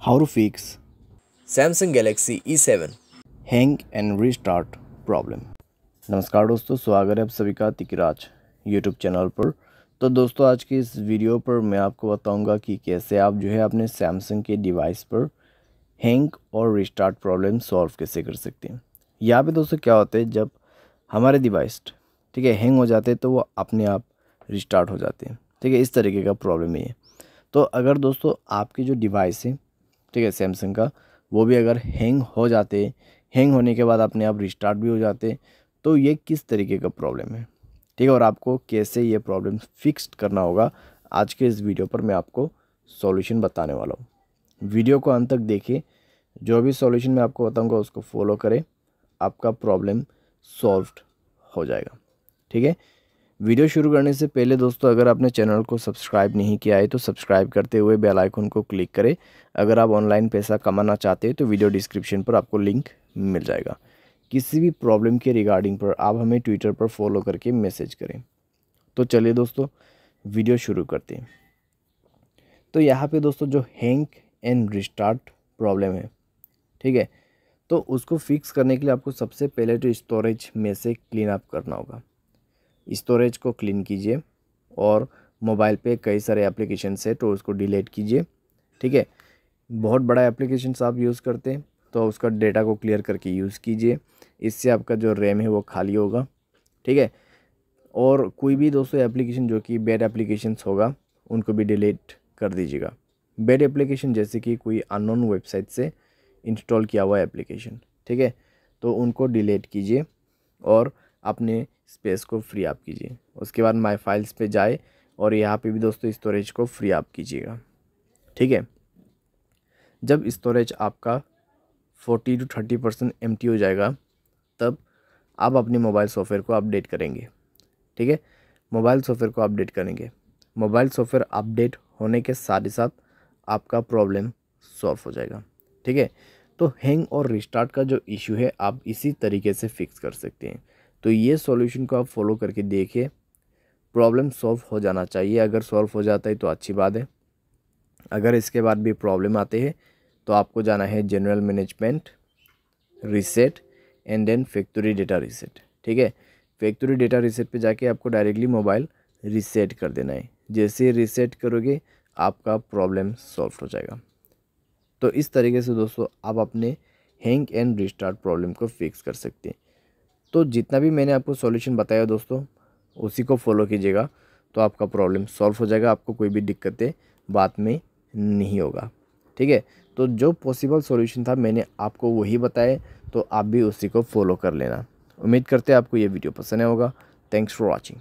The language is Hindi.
How to fix Samsung Galaxy E7। Hang and restart problem. नमस्कार दोस्तों, स्वागत है आप सभी का तिकराज यूट्यूब चैनल पर। तो दोस्तों, आज की इस वीडियो पर मैं आपको बताऊंगा कि कैसे आप जो है अपने सैमसंग के डिवाइस पर हैंग और रीस्टार्ट प्रॉब्लम सॉल्व कैसे कर सकते हैं। यहाँ पे दोस्तों क्या होता है, जब हमारे डिवाइस ठीक है हैंग हो जाते हैं तो वो अपने आप रिस्टार्ट हो जाते हैं। ठीक है, इस तरीके का प्रॉब्लम है ये। तो अगर दोस्तों आपकी जो डिवाइस है ठीक है सैमसंग का, वो भी अगर हैंग हो जाते, हैंग होने के बाद अपने आप रिस्टार्ट भी हो जाते, तो ये किस तरीके का प्रॉब्लम है, ठीक है, और आपको कैसे ये प्रॉब्लम फिक्स करना होगा, आज के इस वीडियो पर मैं आपको सॉल्यूशन बताने वाला हूँ। वीडियो को अंत तक देखिए, जो भी सॉल्यूशन मैं आपको बताऊँगा उसको फॉलो करें, आपका प्रॉब्लम सॉल्व हो जाएगा। ठीक है, वीडियो शुरू करने से पहले दोस्तों, अगर आपने चैनल को सब्सक्राइब नहीं किया है तो सब्सक्राइब करते हुए बेल आइकन को क्लिक करें। अगर आप ऑनलाइन पैसा कमाना चाहते हैं तो वीडियो डिस्क्रिप्शन पर आपको लिंक मिल जाएगा। किसी भी प्रॉब्लम के रिगार्डिंग पर आप हमें ट्विटर पर फॉलो करके मैसेज करें। तो चलिए दोस्तों, वीडियो शुरू करते हैं। तो यहाँ पे दोस्तों जो हैंग एंड रिस्टार्ट प्रॉब्लम है, ठीक है, तो उसको फिक्स करने के लिए आपको सबसे पहले तो स्टोरेज में से क्लीन अप करना होगा। स्टोरेज को क्लीन कीजिए और मोबाइल पे कई सारे एप्लीकेशंस है तो उसको डिलीट कीजिए। ठीक है, बहुत बड़ा एप्लीकेशंस आप यूज़ करते हैं तो उसका डेटा को क्लियर करके यूज़ कीजिए, इससे आपका जो रैम है वो खाली होगा। ठीक है, और कोई भी दोस्तों एप्लीकेशन जो कि बैड एप्लीकेशंस होगा उनको भी डिलीट कर दीजिएगा। बैड एप्लीकेशन जैसे कि कोई अननोन वेबसाइट से इंस्टॉल किया हुआ एप्लीकेशन, ठीक है, तो उनको डिलीट कीजिए और अपने स्पेस को फ्री अप कीजिए। उसके बाद माय फाइल्स पे जाए और यहाँ पे भी दोस्तों स्टोरेज को फ्री अप कीजिएगा। ठीक है, जब स्टोरेज आपका 40 to 30% एम्प्टी हो जाएगा तब आप अपने मोबाइल सॉफ्टवेयर को अपडेट करेंगे। ठीक है, मोबाइल सॉफ्टवेयर को अपडेट करेंगे। मोबाइल सॉफ्टवेयर अपडेट होने के साथ ही साथ आपका प्रॉब्लम सॉल्व हो जाएगा। ठीक है, तो हैंग और रिस्टार्ट का जो इशू है आप इसी तरीके से फिक्स कर सकते हैं। तो ये सॉल्यूशन को आप फॉलो करके देखिए, प्रॉब्लम सॉल्व हो जाना चाहिए। अगर सॉल्व हो जाता है तो अच्छी बात है, अगर इसके बाद भी प्रॉब्लम आते हैं तो आपको जाना है general management, reset and then factory data reset. ठीक है, फैक्ट्री डेटा रीसेट पे जाके आपको डायरेक्टली मोबाइल रीसेट कर देना है। जैसे रीसेट करोगे आपका प्रॉब्लम सॉल्व हो जाएगा। तो इस तरीके से दोस्तों आप अपने हैंग एंड रिस्टार्ट प्रॉब्लम को फिक्स कर सकते हैं। तो जितना भी मैंने आपको सॉल्यूशन बताया दोस्तों, उसी को फॉलो कीजिएगा तो आपका प्रॉब्लम सॉल्व हो जाएगा। आपको कोई भी दिक्कतें बाद में नहीं होगा। ठीक है, तो जो पॉसिबल सॉल्यूशन था मैंने आपको वही बताया, तो आप भी उसी को फॉलो कर लेना। उम्मीद करते हैं आपको ये वीडियो पसंद आया होगा। Thanks for watching.